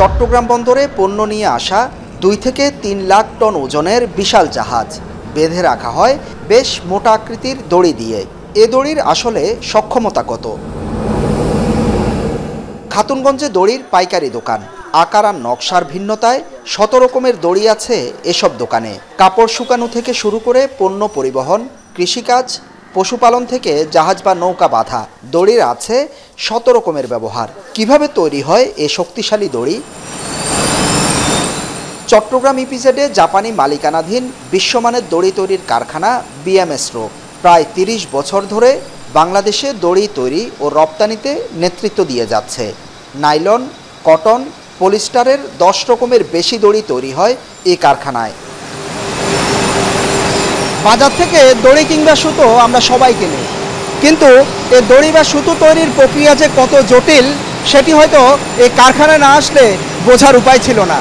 চট্টগ্রাম বন্দরে পণ্য নিয়ে আসা 2 থেকে 3 লাখ টন ওজনের বিশাল জাহাজ বেঁধে রাখা হয় বেশ মোটা আকৃতির দড়ি দিয়ে। এ দড়ির আসলে সক্ষমতা কত? খাতুনগঞ্জে দড়ির পাইকারি দোকান, আকার আর নকশার ভিন্নতায় 100 রকমের দড়ি আছে এসব দোকানে। কাপড় শুকানো থেকে শুরু করে পণ্য পরিবহন, কৃষিকাজ, পশুপালন থেকে জাহাজ বা নৌকা বাঁধা, দড়ির আছে 100 রকমের ব্যবহার। কিভাবে তৈরি হয় এ শক্তিশালী দড়ি? চট্টগ্রাম ইপিজেডে জাপানি মালিকানাধীন বিশ্বমানের দড়ি তৈরির কারখানা বিএমএসরো প্রায় 30 বছর ধরে বাংলাদেশে দড়ি তৈরি ও রপ্তানিতে নেতৃত্ব দিয়ে যাচ্ছে। নাইলন, কটন, পলিস্টারের 10 রকমের বেশি দড়ি তৈরি হয় এই কারখানায়। বাজার থেকে দড়ি কিংবা সুতো আমরা সবাই কিনি, কিন্তু এই দড়ি বা সুতো তৈরির প্রক্রিয়া যে কত জটিল সেটি হয়তো এই কারখানায় না আসলে বোঝার উপায় ছিল না।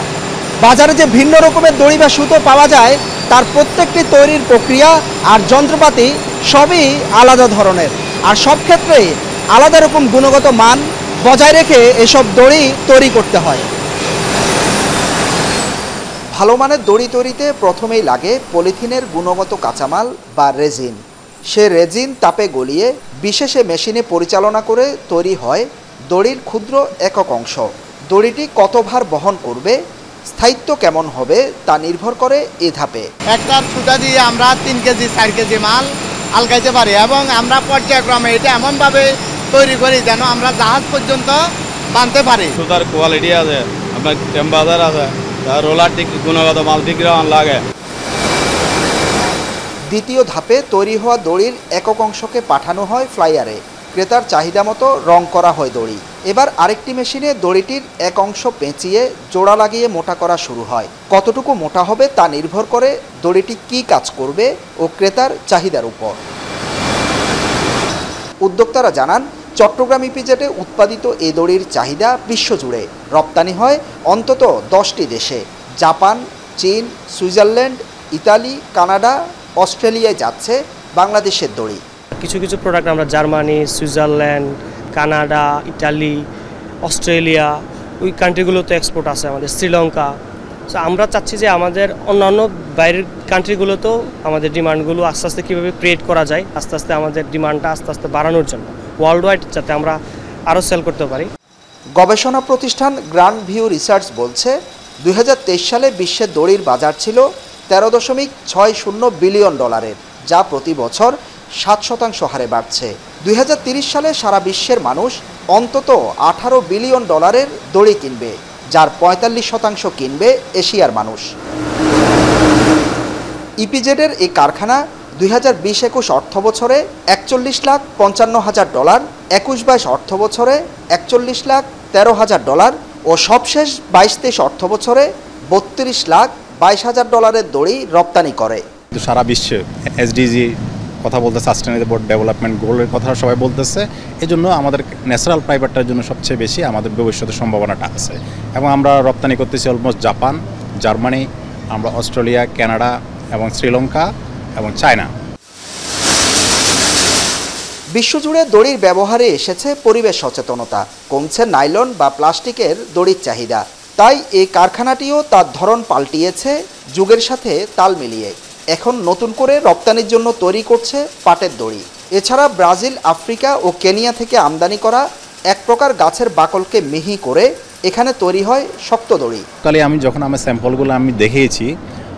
বাজারে যে ভিন্ন রকমের দড়ি বা সুতো পাওয়া যায় তার প্রত্যেকটি তৈরির প্রক্রিয়া আর যন্ত্রপাতি সবই আলাদা ধরনের, আর সব ক্ষেত্রেই আলাদা রকম গুণগত মান বজায় রেখে এসব দড়ি তৈরি করতে হয়। ভালো মানের দড়ি তৈরিতে প্রথমেই লাগে পলিথিনের গুণগত কাঁচামাল বা রেজিন। সে রেজিন তাপে গলিয়ে বিশেষে মেশিনে পরিচালনা করে তৈরি হয় দড়ির ক্ষুদ্র একক অংশ। দড়িটি কত ভার বহন করবে, স্থায়িত্ব কেমন হবে তা নির্ভর করে এ ধাপে। একটা সুতা দিয়ে আমরা 3 কেজি 4 কেজি মাল আলগাইতে পারি, এবং আমরা পর্যায়ক্রমে এটা এমনভাবে তৈরি করি যেন আমরা জাহাজ পর্যন্ত বানতে পারি। সুতার কোয়ালিটি আছে, আপনার টেম্পারেচার আছে, রোলার ঠিক গুণগত মাল বিক্রি লাগে। দ্বিতীয় ধাপে তৈরি হওয়া দড়ির একক অংশকে পাঠানো হয় ফ্লাইয়ারে। ক্রেতার চাহিদা মতো রং করা হয় দড়ি। এবার আরেকটি মেশিনে দড়িটির এক অংশ পেঁচিয়ে জোড়া লাগিয়ে মোটা করা শুরু হয়। কতটুকু মোটা হবে তা নির্ভর করে দড়িটি কী কাজ করবে ও ক্রেতার চাহিদার উপর। উদ্যোক্তারা জানান, চট্টগ্রাম ইপিজেডে উৎপাদিত এ দড়ির চাহিদা বিশ্বজুড়ে। রপ্তানি হয় অন্তত 10টি দেশে। জাপান, চীন, সুইজারল্যান্ড, ইতালি, কানাডা, অস্ট্রেলিয়ায় যাচ্ছে বাংলাদেশের দড়ি। কিছু কিছু প্রোডাক্ট আমরা Germany, Switzerland, Canada, Italy, Australia ওই কান্ট্রিগুলোতে এক্সপোর্ট আছে, আমাদের শ্রীলঙ্কা। সো আমরা চাচ্ছি যে আমাদের অন্যান্য বাইরের কান্ট্রিগুলোতেও আমাদের ডিমান্ডগুলো আস্তে আস্তে কীভাবে ক্রিয়েট করা যায়, আস্তে আস্তে আমাদের ডিমান্ডটা আস্তে আস্তে বাড়ানোর জন্য ওয়ার্ল্ড ওয়াইড যাতে আমরা আরও সেল করতে পারি। গবেষণা প্রতিষ্ঠান গ্র্যান্ড ভিউ রিসার্চ বলছে 2023 সালে বিশ্বের দড়ির বাজার ছিল $13.60 বিলিয়ন, যা প্রতি বছর 7% হারে বাড়ছে। 2030 সালে সারা বিশ্বের মানুষ অন্তত $18 বিলিয়ন দড়ি কিনবে, যার 45% কিনবে এশিয়ার মানুষ। ইপিজেডের এই কারখানা 2020-21 অর্থ বছরে $41,55,000, 21-22 অর্থ বছরে $41,13,000 ও সবশেষ 22-23 অর্থ বছরে $32,22,000 দড়ি রপ্তানি করে। সারা বিশ্বে এসডিজি কথা বলতে, সাস্টেনেবল ডেভেলপমেন্ট গোলের কথা সবাই বলতেছে। এই জন্য আমাদের ন্যাচারাল ফাইবারটার জন্য সবচেয়ে বেশি আমাদের ভবিষ্যতের সম্ভাবনাটা আছে, এবং আমরা রপ্তানি করতেছি অলমোস্ট জাপান, জার্মানি, আমরা অস্ট্রেলিয়া, কানাডা এবং শ্রীলঙ্কা এবং চায়না। বিশ্বজুড়ে দড়ির ব্যবহারে এসেছে পরিবেশ সচেতনতা, কমছে নাইলন বা প্লাস্টিকের দড়ির চাহিদা। তাই এই কারখানাটিও তার ধরন পাল্টিয়েছে যুগের সাথে তাল মিলিয়ে। এখন নতুন করে রপ্তানির জন্য তৈরি করছে পাটের দড়ি। এছাড়া ব্রাজিল, আফ্রিকা ও কেনিয়া থেকে আমদানি করা এক প্রকার গাছের বাকলকে মিহি করে এখানে তৈরি হয় শক্ত দড়ি। কালে আমি যখন আমার স্যাম্পলগুলো আমি দেখেছি,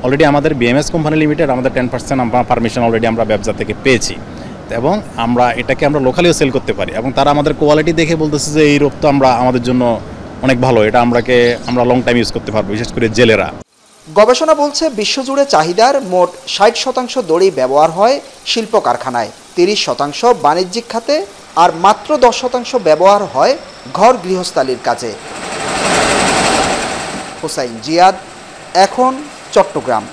অলরেডি আমাদের বিএমএস কোম্পানি লিমিটেড আমাদের 10% আমরা পারমিশন অলরেডি আমরা ব্যবসা থেকে পেয়েছি, এবং আমরা এটাকে আমরা লোকালিও সেল করতে পারি, এবং তারা আমাদের কোয়ালিটি দেখে বলতেছে যে এই রোপ তো আমরা আমাদের জন্য অনেক ভালো, এটা আমরা লং টাইম ইউজ করতে পারবো, বিশেষ করে জেলেরা। গবেষণা বলছে বিশ্বজুড়ে চাহিদার মোট 60% দড়ি ব্যবহার হয় শিল্প কারখানায়, 30% বাণিজ্যিক খাতে, আর মাত্র 10% ব্যবহার হয় ঘর গৃহস্থালির কাজে। হোসাইন জিয়াদ, এখন চট্টগ্রাম।